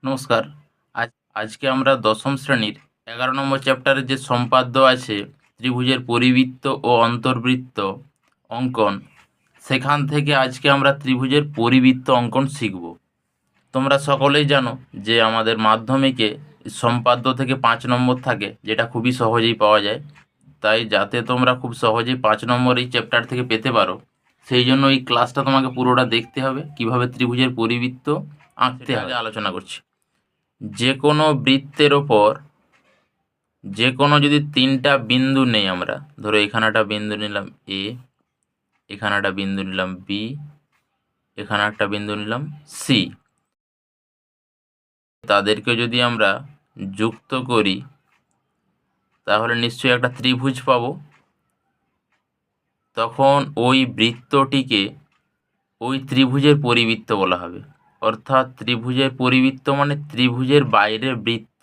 নমস্কার। আজ আজকে আমরা দশম শ্রেণীর 11 নম্বর চ্যাপ্টারের যে সম্পাদ্য আছে ত্রিভুজের পরিবৃত্ত ও অন্তর্বৃত্ত অঙ্কন, সেখান থেকে আজকে আমরা ত্রিভুজের পরিবৃত্ত অঙ্কন শিখব। তোমরা সকলেই জানো যে আমাদের মাধ্যমিকে সম্পাদ্য থেকে 5 নম্বর থাকে, যেটা খুবই সহজেই পাওয়া যায়। তাই যাতে তোমরা খুব সহজেই 5 নম্বর এই চ্যাপ্টার থেকে পেতে পারো, সেই জন্য এই ক্লাসটা তোমাকে পুরোটা দেখতে হবে। কিভাবে ত্রিভুজের পরিবৃত্ত আঁকতে হবে আলোচনা করছি। যে কোনো বৃত্তের ওপর যে কোনো যদি 3টা বিন্দু নেই, আমরা ধরো এখানে একটা বিন্দু নিলাম এ, এখানে একটা বিন্দু নিলাম বি, এখানে একটা বিন্দু নিলাম সি, তাদেরকে যদি আমরা যুক্ত করি তাহলে নিশ্চয়ই একটা ত্রিভুজ পাবো। তখন ওই বৃত্তটিকে ওই ত্রিভুজের পরিবৃত্ত বলা হবে। অর্থাৎ ত্রিভুজের পরিবৃত্ত মানে ত্রিভুজের বাইরের বৃত্ত।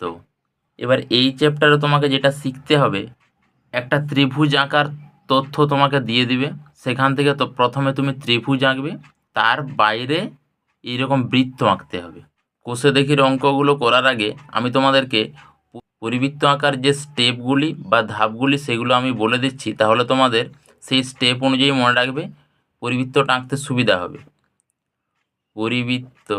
এবার এই চ্যাপ্টারে তোমাকে যেটা শিখতে হবে, একটা ত্রিভুজ আঁকার তথ্য তোমাকে দিয়ে দিবে। সেখান থেকে তো প্রথমে তুমি ত্রিভুজ আঁকবে, তার বাইরে এইরকম বৃত্ত আঁকতে হবে। কোষে দেখির অঙ্কগুলো করার আগে আমি তোমাদেরকে পরিবৃত্ত আঁকার যে স্টেপগুলি বা ধাপগুলি সেগুলো আমি বলে দিচ্ছি, তাহলে তোমাদের সেই স্টেপ অনুযায়ী মনে রাখবে, পরিবৃত্তটা আঁকতে সুবিধা হবে। পরিবৃত্ত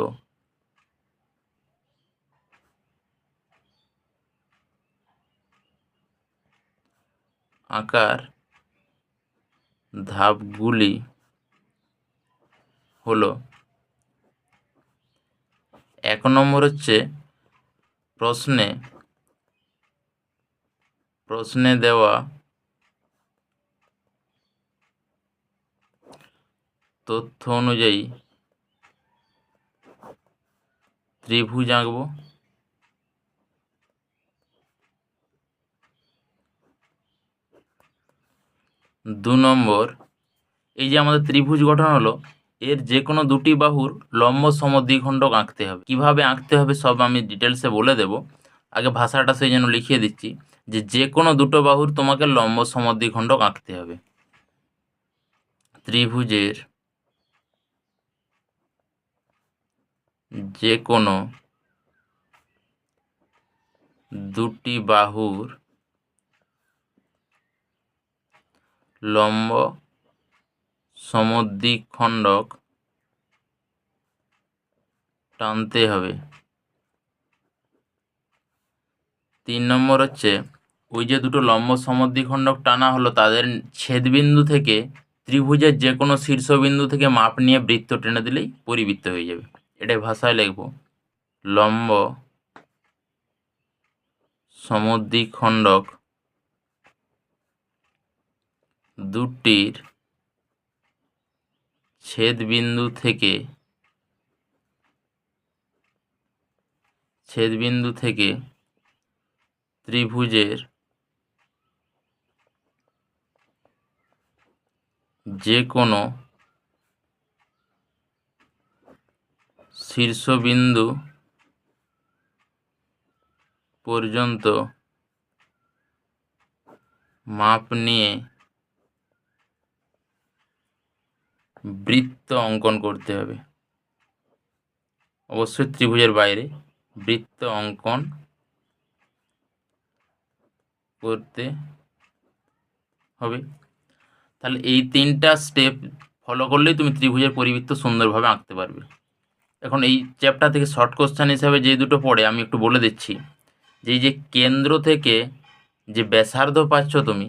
আঁকার ধাপগুলি হলো, 1 নম্বর হচ্ছে প্রশ্নে দেওয়া তথ্য অনুযায়ী ত্রিভুজ আঁকব। 2 নম্বর, এই যে আমাদের ত্রিভুজ গঠন হলো, এর যে কোনো দুটি বাহুর লম্ব সমদ্বিখণ্ডক আঁকতে হবে। কিভাবে আঁকতে হবে সব আমি ডিটেলসে বলে দেব। আগে ভাষাটা সেই জন্য লিখিয়ে দিচ্ছি যে কোনো দুটো বাহুর তোমাকে লম্ব সমদ্বিখণ্ডক আঁকতে হবে। ত্রিভুজের যে কোনো দুটি বাহুর লম্ব সমদ্বিখণ্ডক টানতে হবে। 3 নম্বর হচ্ছে, ওই যে দুটো লম্ব সমদ্বিখণ্ডক টানা হলো, তাদের ছেদবিন্দু থেকে ত্রিভুজের যে কোনো শীর্ষবিন্দু থেকে মাপ নিয়ে বৃত্ত টেনে দিলেই পরিবৃত্ত হয়ে যাবে। এটাই ভাষায় লিখব, লম্ব সমদ্বিখণ্ডক দুটির ছেদবিন্দু থেকে ত্রিভুজের যে কোনো শীর্ষবিন্দু পর্যন্ত মাপ নিয়ে বৃত্ত অঙ্কন করতে হবে। অবশ্যই ত্রিভুজের বাইরে বৃত্ত অঙ্কন করতে হবে। তাহলে এই 3টা স্টেপ ফলো করলেই তুমি ত্রিভুজের পরিবৃত্ত সুন্দরভাবে আঁকতে পারবে। এখন এই চ্যাপ্টার থেকে শর্ট কোশ্চেন হিসাবে যে দুটো পড়ে আমি একটু বলে দিচ্ছি, যে এই যে কেন্দ্র থেকে যে ব্যাসার্ধ পাচ্ছ তুমি,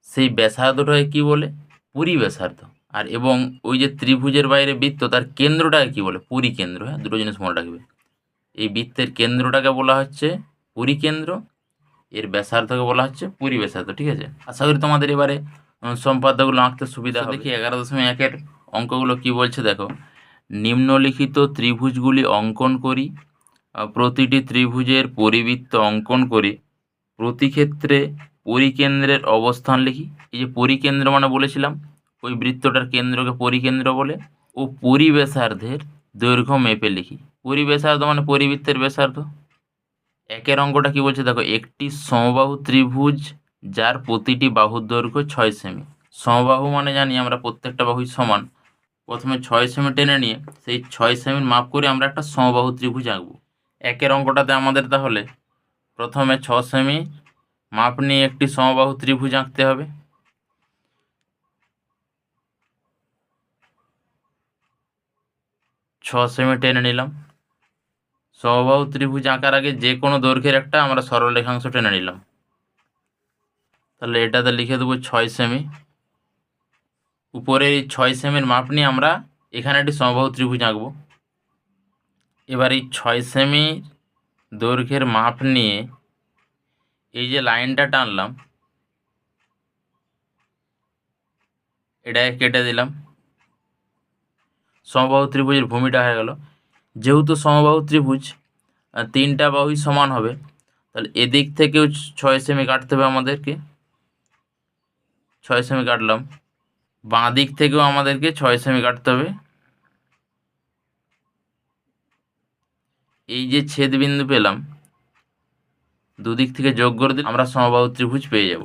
সেই ব্যাসার্ধটাকে কি বলে? পরিব্যাসার্ধ। আর এবং ওই যে ত্রিভুজের বাইরে বৃত্ত, তার কেন্দ্রটাকে কি বলে? পরিকেন্দ্র। হ্যাঁ, দুটো জিনিস মনে রাখবে। এই বৃত্তের কেন্দ্রটাকে বলা হচ্ছে পরিকেন্দ্র, এর ব্যাসার্ধকে বলা হচ্ছে পরিব্যাসার্ধ। ঠিক আছে, আশা করি তোমাদের এবারে সম্পাদ্যগুলো আঁকতে সুবিধা হবে। দেখি 11.1-এর অঙ্কগুলো কি বলছে দেখো। নিম্নলিখিত ত্রিভুজগুলি অঙ্কন করি, প্রতিটি ত্রিভুজের পরিবৃত্ত অঙ্কন করে প্রতি ক্ষেত্রে পরিকেন্দ্রের অবস্থান লিখি। এই যে পরিকেন্দ্র মানে বলেছিলাম ওই বৃত্তটার কেন্দ্রকে পরিকেন্দ্র বলে। ও পরিব্যাসার্ধের দৈর্ঘ্য মেপে লিখি। পরিব্যাসার্ধ মানে পরিবৃত্তের ব্যাসার্ধ। 1-এর অঙ্কটা কি বলছে দেখো, একটি সমবাহু ত্রিভুজ যার প্রতিটি বাহুর দৈর্ঘ্য 6 সেমি। সমবাহু মানে জানি আমরা প্রত্যেকটা বাহুই সমান। প্রথমে 6 সেমি টেনে নিয়ে সেই 6 সেমির মাপ করে আমরা একটা সমবাহু ত্রিভুজ আঁকবো। একের অঙ্কটাতে আমাদের তাহলে প্রথমে 6 সেমি মাপ নিয়ে একটি সমবাহু ত্রিভুজ আঁকতে হবে। ছ সেমি টেনে নিলাম। সমবাহু ত্রিভুজ আঁকার আগে যে কোনো দৈর্ঘ্যের একটা আমরা সরলরেখাংশ টেনে নিলাম। তাহলে এটাতে লিখে দেবো 6 সেমি। উপরে এই 6 সেমির মাপ নিয়ে আমরা এখানে একটি সমবাহু ত্রিভুজ আঁকবো। এবার এই 6 সেমি দৈর্ঘ্যের মাপ নিয়ে এই যে লাইনটা টানলাম এটাকে কেটে দিলাম। সমবাহু ত্রিভুজের ভূমিটা হয়ে গেল। যেহেতু সমবাহু ত্রিভুজ তিনটা বাহুই সমান হবে, তাহলে এদিক থেকেও 6 সেমি কাটতে হবে আমাদেরকে। 6 সেমি কাটলাম। বাঁ দিক থেকেও আমাদেরকে 6 সেমি কাটতে হবে। এই যে ছেদ বিন্দু পেলাম, দুদিক থেকে যোগ করে দিলে আমরা সমবাহু ত্রিভুজ পেয়ে যাব।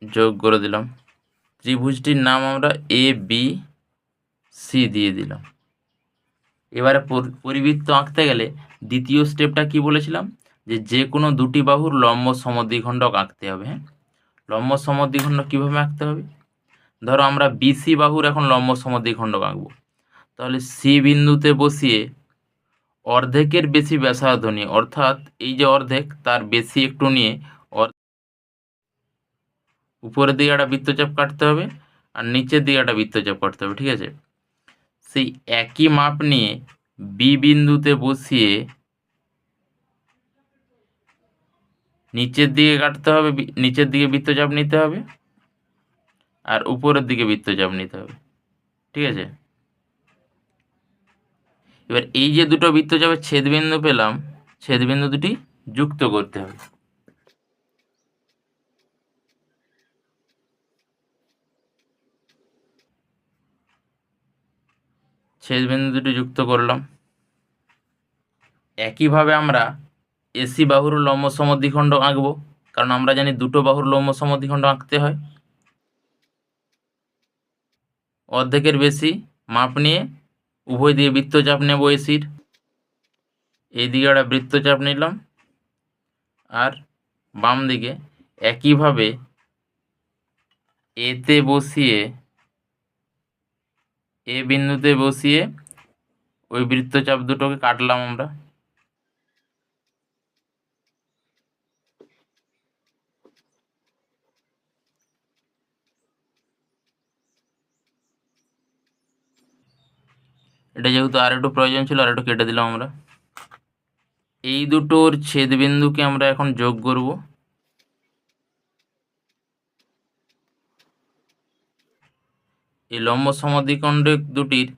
যোগ করে দিলাম। ত্রিভুজটির নাম আমরা এ বি সি দিয়ে দিলাম। এবারে পরিবৃত্ত আঁকতে গেলে দ্বিতীয় স্টেপটা কি বলেছিলাম, যে কোনো দুটি বাহুর লম্ব সমদ্বিখণ্ডক আঁকতে হবে। হ্যাঁ, লম্ব সমদ্বিখণ্ডক কীভাবে আঁকতে হবে? ধরো আমরা বিসি বাহুর এখন লম্ব সমদ্বিখণ্ডক আঁকবো। তাহলে সি বিন্দুতে বসিয়ে অর্ধেকের বেশি ব্যাসার্ধ নিয়ে, অর্থাৎ এই যে অর্ধেক তার বেশি একটু নিয়ে উপরের দিকে একটা বৃত্তচাপ কাটতে হবে আর নিচের দিকে একটা বৃত্তচাপ কাটতে হবে। ঠিক আছে, সেই একই মাপ নিয়ে বি বিন্দুতে বসিয়ে নিচের দিকে কাটতে হবে, নিচের দিকে বৃত্তচাপ নিতে হবে আর উপরের দিকে বৃত্তচাপ নিতে হবে। ঠিক আছে, এবার এই যে দুটো বৃত্তচাপের ছেদবিন্দু পেলাম, ছেদবিন্দু দুটি যুক্ত করতে হবে। ছেদবিন্দু দুটি যুক্ত করলাম। একইভাবে আমরা এসি বাহুর লম্ব সমদ্বিখণ্ডক আঁকবো, কারণ আমরা জানি দুটো বাহুর লম্ব সমদ্বিখণ্ডক আঁকতে হয়। অর্ধেকের বেশি মাপ নিয়ে উভয় দিকে বৃত্তচাপ নেব এসির। এই দিকে একটা বৃত্তচাপ নিলাম আর বাম দিকে একইভাবে এতে বসিয়ে, এ বিন্দুতে বসিয়ে ওই বৃত্তচাপ দুটোকে কাটলাম আমরা। এটা যেহেতু আর একটু প্রয়োজন ছিল আর একটু কেটে দিলাম আমরা। এই দুটোর ছেদবিন্দুকে আমরা এখন যোগ করব। এই লম্ব সমদ্বিখণ্ডক দুটির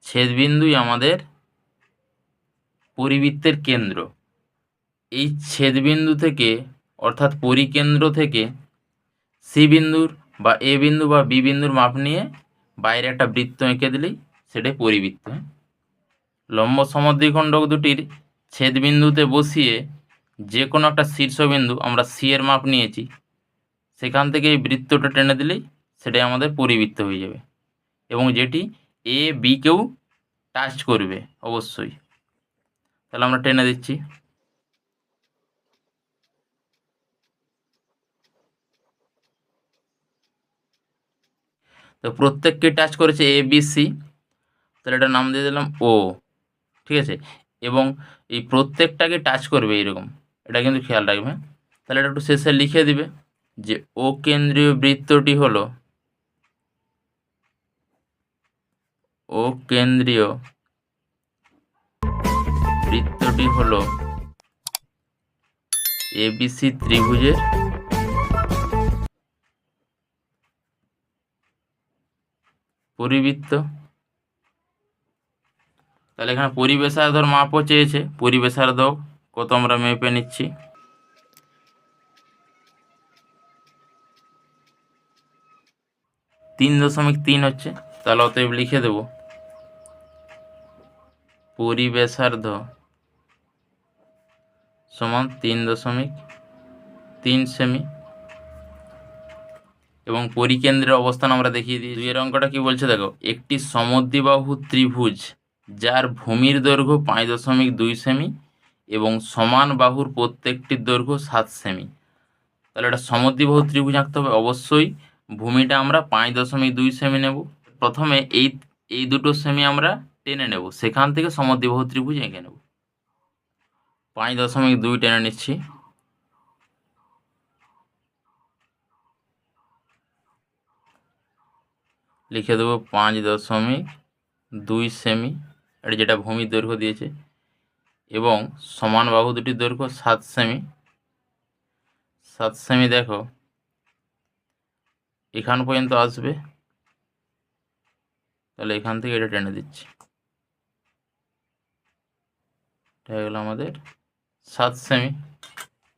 ছেদবিন্দুই আমাদের পরিবৃত্তের কেন্দ্র। এই ছেদবিন্দু থেকে অর্থাৎ পরিকেন্দ্র থেকে সি বিন্দুর বা এ বিন্দু বা বি বিন্দুর মাপ নিয়ে বাইরে একটা বৃত্ত এঁকে দিলেই সেটাই পরিবৃত্ত। লম্ব সমদ্বিখণ্ডক দুটির ছেদবিন্দুতে বসিয়ে যে কোনো একটা শীর্ষবিন্দু, আমরা সি এর মাপ নিয়েছি, সেখান থেকে এই বৃত্তটা টেনে দিলেই সেটাই আমাদের পরিবৃত্ত হয়ে যাবে এবং যেটি এ বিকেও টাচ করবে অবশ্যই। তাহলে আমরা টেনে দিচ্ছি। তো প্রত্যেককে টাচ করেছে এ বি সি, তাহলে এটার নাম দিয়ে দিলাম ও। ঠিক আছে, এবং এই প্রত্যেকটাকে টাচ করবে এইরকম, এটা কিন্তু খেয়াল রাখবে। তাহলে এটা একটু শেষে লিখে দিবে যে ও কেন্দ্রীয় বৃত্তটি হলো, ও কেন্দ্রীয় বৃত্তটি হলো এবিসি ত্রিভুজের পরিবৃত্ত। তাহলে এখানে পরিবেশার্ধর মাপও চেয়েছে, পরিবেশার্ধ কত আমরা মেপে নিচ্ছি। 3.3 হচ্ছে, তাহলে অতএব লিখে দেব পরিবেশার্ধ সমান 3.3 সেমি। এবং পরিকেন্দ্রের অবস্থান আমরা দেখিয়ে দিই। 2 এর অঙ্কটা কি বলছে দেখো, একটি সমদ্বিবাহু ত্রিভুজ যার ভূমির দৈর্ঘ্য 5.2 সেমি এবং সমান বাহুর প্রত্যেকটির দৈর্ঘ্য 7 সেমি। তাহলে এটা সমদ্বিবাহু ত্রিভুজ আঁকতে হবে, অবশ্যই ভূমিটা আমরা 5.2 সেমি নেব। প্রথমে এই দুটো সেমি আমরা টেনে নেব, সেখান থেকে সমদ্বিবাহু ত্রিভুজ এঁকে নেব। 5.2 টেনে নিচ্ছি, লিখে দেবো 5.2 সেমি, এটা যেটা ভূমির দৈর্ঘ্য দিয়েছে, এবং সমান বাহু দুটির দৈর্ঘ্য 7 সেমি। 7 সেমি দেখো এখান পর্যন্ত আসবে, তাহলে এখান থেকে এটা টেনে দিচ্ছি, এটা হয়ে গেল আমাদের 7 সেমি।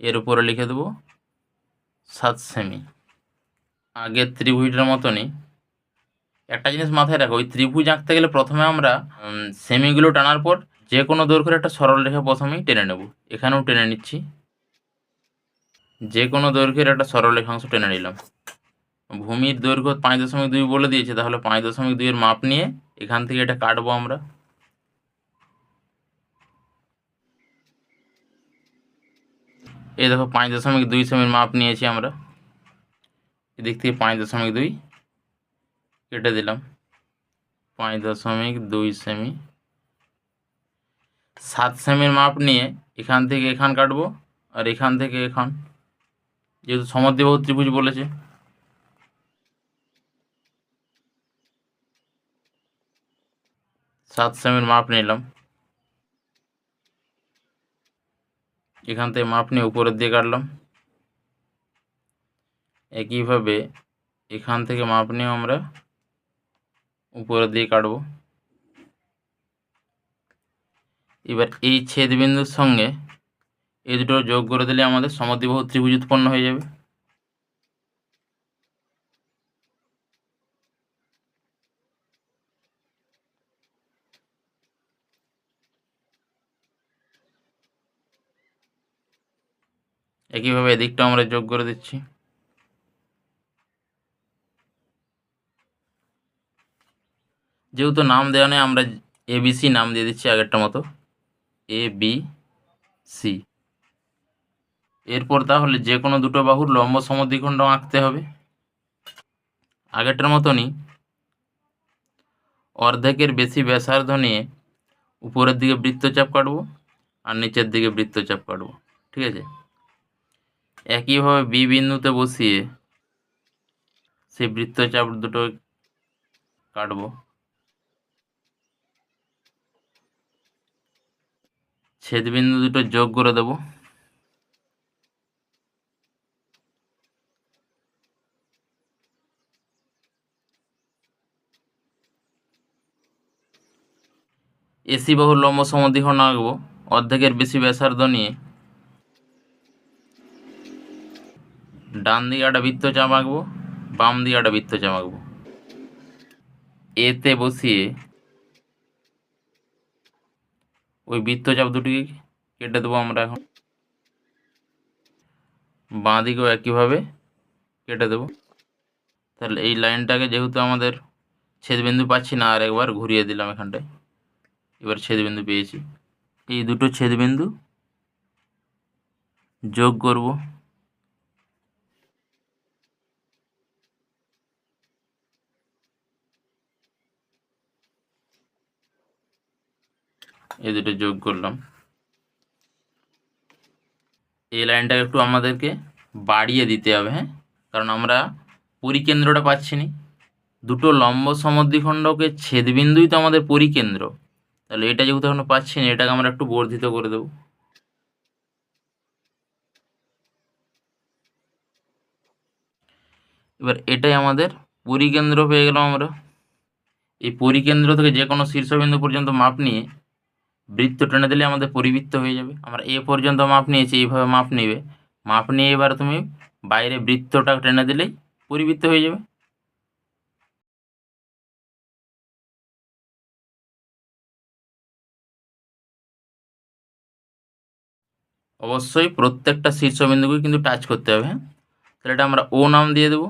এর উপরে লিখে দেবো 7 সেমি। আগের ত্রিভুজটার মতনই একটা জিনিস মাথায় রাখো, ওই ত্রিভুজ আঁকতে গেলে প্রথমে আমরা সেমিগুলো টানার পর যে কোনো দৈর্ঘ্যের একটা সরল রেখা প্রথমেই টেনে নেব। এখানেও টেনে নিচ্ছি, যে কোনো দৈর্ঘ্যের একটা সরল রেখাংশ টেনে নিলাম। ভূমির দৈর্ঘ্য 5.2 বলে দিয়েছে, তাহলে 5.2 এর মাপ নিয়ে এখান থেকে এটা কাটবো আমরা। এই দেখো 5.2 সেমির মাপ নিয়েছি আমরা, এদিক থেকে 5.2 কেটে দিলাম। 5.2 সেমি। 7 সেমির মাপ নিয়ে এখান থেকে এখান কাটবো, আর এখান থেকে এখান, যেহেতু সমদ্বিবাহু ত্রিভুজ বলেছে। 7 সেমির মাপ নিলাম, এখান থেকে মাপ নিয়ে উপরের দিয়ে কাটলাম। একইভাবে এখান থেকে মাপ নিয়ে আমরা উপরের দিয়ে কাটব। এবার এই ছেদবিন্দুর সঙ্গে এই দুটো যোগ করে দিলে আমাদের সমদ্বিবাহু ত্রিভুজ উৎপন্ন হয়ে যাবে। একইভাবে এদিকটা আমরা যোগ করে দিচ্ছি। যেহেতু নাম দেওয়া নেই, আমরা ABC নাম দিয়ে দিচ্ছি আগেরটা মতো, ABC। এরপর তাহলে যে কোনো দুটো বাহুর লম্ব সমদ্বিখণ্ড আঁকতে হবে। আগেরটার মতনই অর্ধেকের বেশি ব্যাসার্ধ নিয়ে উপরের দিকে বৃত্তচাপ কাটবো আর নিচের দিকে বৃত্তচাপ কাটবো, ঠিক আছে। একইভাবে বি বিন্দুতে বসিয়ে সেই বৃত্তচাপ দুটো কাটবো। ছেদবিন্দু দুটো যোগ করে দেব। এসি বাহুর লম্ব সমদ্বিখণ্ড আঁকবো অর্ধেকের বেশি ব্যাসার্ধ নিয়ে। ডান দিকে একটা বৃত্তচাপ আঁকবো, বাম দিকে একটা বৃত্তচাপ আঁকবো। এতে বসিয়ে ওই বৃত্তচাপ দুটিকে কেটে দেবো আমরা এখন। বাঁ দিকেও একইভাবে কেটে দেবো। তাহলে এই লাইনটাকে যেহেতু আমাদের ছেদবিন্দু পাচ্ছি না, আর একবার ঘুরিয়ে দিলাম এখানটায়, এবার ছেদবিন্দু পেয়েছি। এই দুটো ছেদবিন্দু যোগ করব। এই দুটো যোগ করলাম। এই লাইনটাকে একটু আমাদেরকে বাড়িয়ে দিতে হবে, হ্যাঁ, কারণ আমরা পরিকেন্দ্রটা পাচ্ছি না। দুটো লম্ব সমদ্বিখণ্ডকে ছেদবিন্দুই তো আমাদের পরিকেন্দ্র, তাহলে এটা যেহেতু এখনো পাচ্ছি না, এটাকে আমরা একটু বর্ধিত করে দেব। এবার এটাই আমাদের পরিকেন্দ্র পেয়ে গেলাম আমরা। এই পরিকেন্দ্র থেকে যে কোনো শীর্ষবিন্দু পর্যন্ত মাপ নিয়ে বৃত্ত টেনে দিলে আমাদের পরিবৃত্ত হয়ে যাবে। আমরা এ পর্যন্ত মাপ নিয়েছি, এইভাবে মাপ নেবে, মাপ নিয়ে এবার তুমি বাইরে বৃত্তটা টেনে দিলেই পরিবৃত্ত হয়ে যাবে। অবশ্যই প্রত্যেকটা শীর্ষবিন্দুকে কিন্তু টাচ করতে হবে, হ্যাঁ। তাহলে এটা আমরা ও নাম দিয়ে দেবো।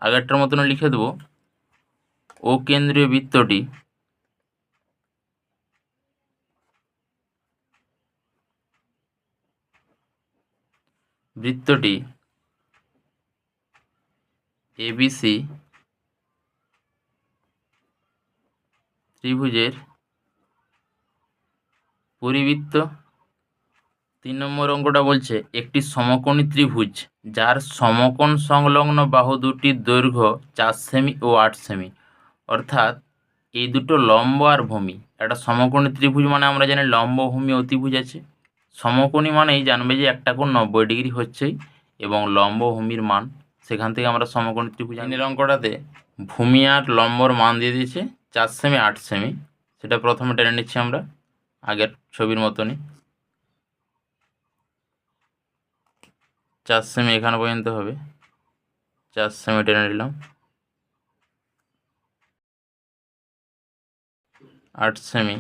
আগেরটার মতন লিখে দেবো ও কেন্দ্রীয় বৃত্তটি এবিসি ত্রিভুজের পরিবৃত্ত। 3 নম্বর অঙ্কটা বলছে একটি সমকোণী ত্রিভুজ যার সমকোণ সংলগ্ন বাহু দুটির দৈর্ঘ্য 4 সেমি ও 8 সেমি, অর্থাৎ এই দুটো লম্ব আর ভূমি। একটা সমকোণী ত্রিভুজ মানে আমরা জানি লম্ব ভূমি অতিভুজ আছে। সমকোণী মানেই জানবে যে একটা কোণ 90 ডিগ্রি হচ্ছেই এবং লম্ব ভূমির মান, সেখান থেকে আমরা সমকোণী ত্রিভুজ। তিনের অঙ্কটাতে ভূমি আর লম্বর মান দিয়ে দিয়েছে 4 সেমি 8 সেমি, সেটা প্রথমে টেনে নিচ্ছি আমরা আগের ছবির মতনই। 4 সেমি এখানে পর্যন্ত হবে, 4 সেমি টেনে নিলাম। 8 সেমি,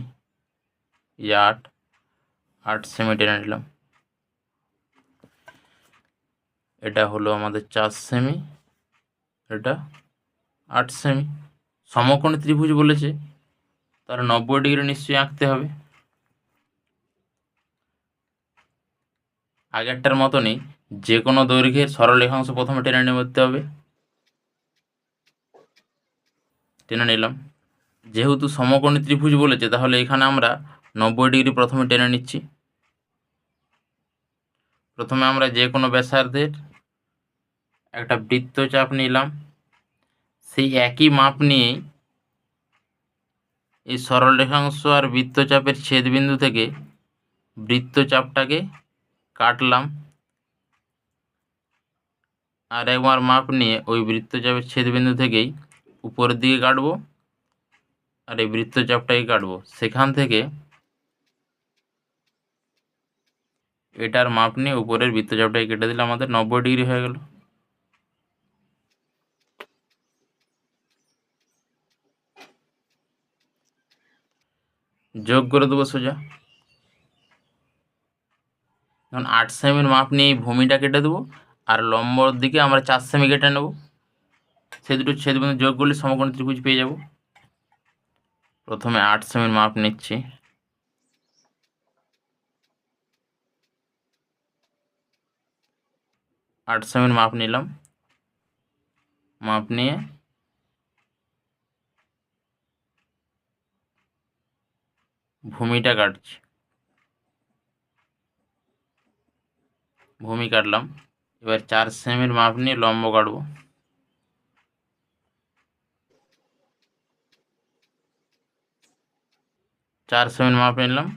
8 সেমি টেনে নিলাম। এটা হলো আমাদের 4 সেমি, এটা 8 সেমি। সমকোণী ত্রিভুজ বলেছে, তার 90 ডিগ্রি নিশ্চয়ই আঁকতে হবে। আগেরটার মতনই যে কোনো দৈর্ঘ্যের সরলরেখাংশ প্রথমে টেনে নিতে হবে, টেনে নিলাম। যেহেতু সমকোণী ত্রিভুজ বলেছে তাহলে এখানে আমরা 90 ডিগ্রি প্রথমে টেনে নিচ্ছি। প্রথমে আমরা যে কোনো ব্যাসার্ধের একটা বৃত্তচাপ নিলাম, সেই একই মাপ নিয়েই এই সরলরেখাংশ আর বৃত্তচাপের ছেদবিন্দু থেকে বৃত্তচাপটাকে কাটলাম, আর একবার মাপ নিয়ে ওই বৃত্তচাপের ছেদবিন্দু থেকেই উপরের দিকে কাটবো আর এই বৃত্তচাপটাকে কাটবো। সেখান থেকে এটার মাপ নিয়ে উপরের বৃত্তচাপটাকে কেটে দিলে আমাদের 90 ডিগ্রি হয়ে গেল। যোগ করে দেবো সোজা। এখন 8 সেমির মাপ নিয়ে এই ভূমিটা কেটে দেবো আর লম্বর দিকে আমরা 4 সেমি কেটে নেব। সে দুটো ছেদবিন্দু যোগ করলে সমকোণী ত্রিভুজ পেয়ে যাব। প্রথমে 8 সেমির মাপ নিচ্ছি, 8 সেমির মাপ নিলাম। মাপ নিয়ে ভূমিটা কাটছি, ভূমি কাটলাম। এবার 4 সেমির মাপ নিয়ে লম্ব কাটবো। 4 সেমির মাপ নিলাম।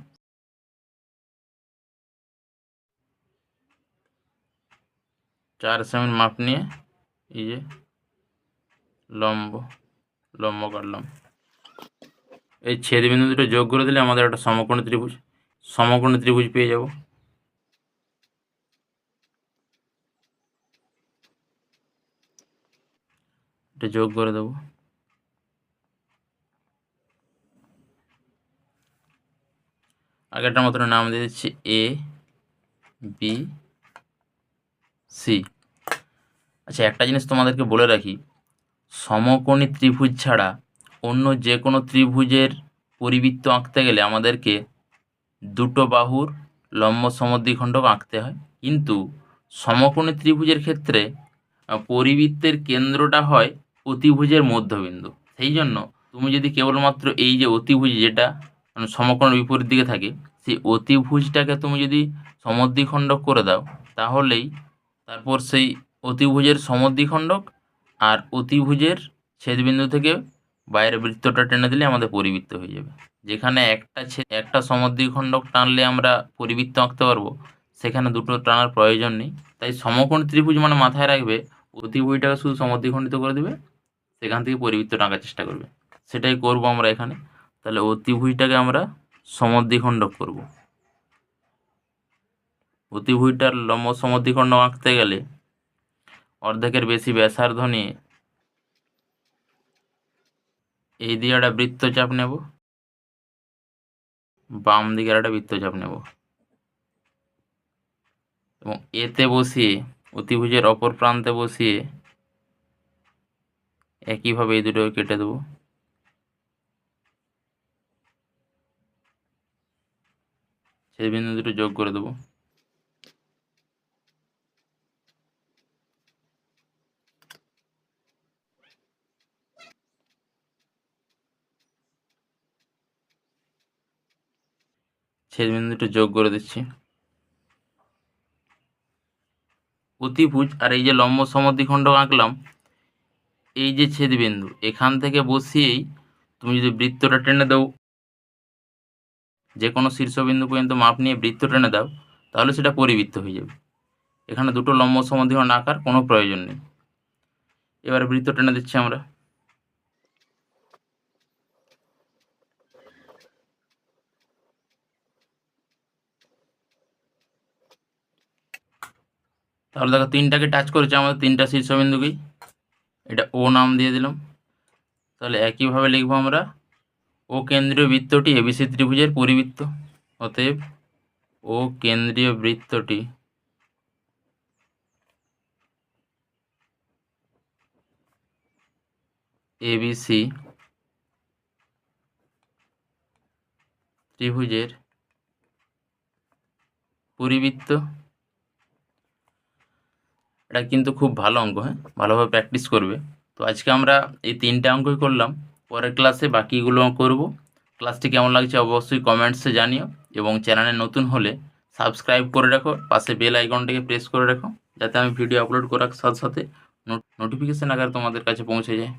4 সেমির মাপ নিয়ে এই যে লম্ব কাটলাম। এই ছেদবিন্দু দুটো যোগ করে দিলে আমাদের একটা সমকোণী ত্রিভুজ পেয়ে যাব। এটা যোগ করে দেবো। আগেরটার মতন নাম দিয়ে দিচ্ছি এ বি সি। আচ্ছা, একটা জিনিস তোমাদেরকে বলে রাখি, সমকোণী ত্রিভুজ ছাড়া অন্য যে কোনো ত্রিভুজের পরিবৃত্ত আঁকতে গেলে আমাদেরকে দুটো বাহুর লম্ব সমদ্বিখণ্ডক আঁকতে হয়, কিন্তু সমকোণী ত্রিভুজের ক্ষেত্রে পরিবৃত্তের কেন্দ্রটা হয় অতিভুজের মধ্যবিন্দু। সেই জন্য তুমি যদি কেবলমাত্র এই যে অতিভুজ, যেটা মানে সমকোণের বিপরীত দিকে থাকে, সেই অতিভুজটাকে তুমি যদি সমদ্বিখণ্ডক করে দাও, তাহলেই তারপর সেই অতিভুজের সমদ্বিখণ্ডক আর অতিভুজের ছেদবিন্দু থেকে বাইরে বৃত্তটা টেনে দিলে আমাদের পরিবৃত্ত হয়ে যাবে। যেখানে একটা সমদ্বিখণ্ডক টানলে আমরা পরিবৃত্ত আঁকতে পারবো, সেখানে দুটো টানার প্রয়োজন নেই। তাই সমকোণ ত্রিভুজ মানে মাথায় রাখবে অতিভুজটাকে শুধু সমদ্বিখণ্ডিত করে দেবে, সেখান থেকে পরিবৃত্ত আঁকার চেষ্টা করবে। সেটাই করব আমরা এখানে। তাহলে অতিভুজটাকে আমরা সমদ্বিখণ্ডক করব। অতিভুজটার লম্ব সমদ্বিখণ্ডক আঁকতে গেলে অর্ধেকের বেশি ব্যাসার্ধ নিয়ে এই দিয়ে একটা বৃত্তচাপ নেব, বাম দিকে একটা বৃত্তচাপ নেব এবং এতে বসিয়ে অতিভুজের অপর প্রান্তে বসিয়ে একইভাবে এই দুটো কেটে দেবো। ছেদবিন্দু দুটো যোগ করে দেবো। ছেদবিন্দু দুটো যোগ করে দিচ্ছি। অতিভুজ আর এই যে লম্ব সমদ্বিখণ্ডক আঁকলাম, এই যে ছেদবিন্দু এখান থেকে বসিয়েই তুমি যদি বৃত্তটা টেনে দাও, যে কোনো শীর্ষবিন্দু পর্যন্ত মাপ নিয়ে বৃত্ত টেনে দাও, তাহলে সেটা পরিবৃত্ত হয়ে যাবে। এখানে দুটো লম্ব সমদ্বিখণ্ড আঁকার কোনো প্রয়োজন নেই। এবারে বৃত্ত টেনে দিচ্ছি আমরা। তাহলে দেখো তিনটাকে টাচ করেছে আমাদের, তিনটা শীর্ষবিন্দুকেই। এটা ও নাম দিয়ে দিলাম। তাহলে একইভাবে লিখবো আমরা, ও কেন্দ্রীয় বৃত্তটি এবিসি ত্রিভুজের পরিবৃত্ত। অতএব ও কেন্দ্রীয় বৃত্তটি এবিসি ত্রিভুজের পরিবৃত্ত। এটা কিন্তু খুব ভালো অঙ্ক, হ্যাঁ, ভালোভাবে প্র্যাকটিস করবে। তো আজকে আমরা এই তিনটে অঙ্কই করলাম, পরের ক্লাসে বাকিগুলো করব। ক্লাসটি কেমন লাগছে অবশ্যই কমেন্টসে জানিও, এবং চ্যানেলে নতুন হলে সাবস্ক্রাইব করে রাখো, পাশে বেল আইকনটিকে প্রেস করে রাখো, যাতে আমি ভিডিও আপলোড করার সাথে সাথে নোটিফিকেশান আকারে তোমাদের কাছে পৌঁছে যায়।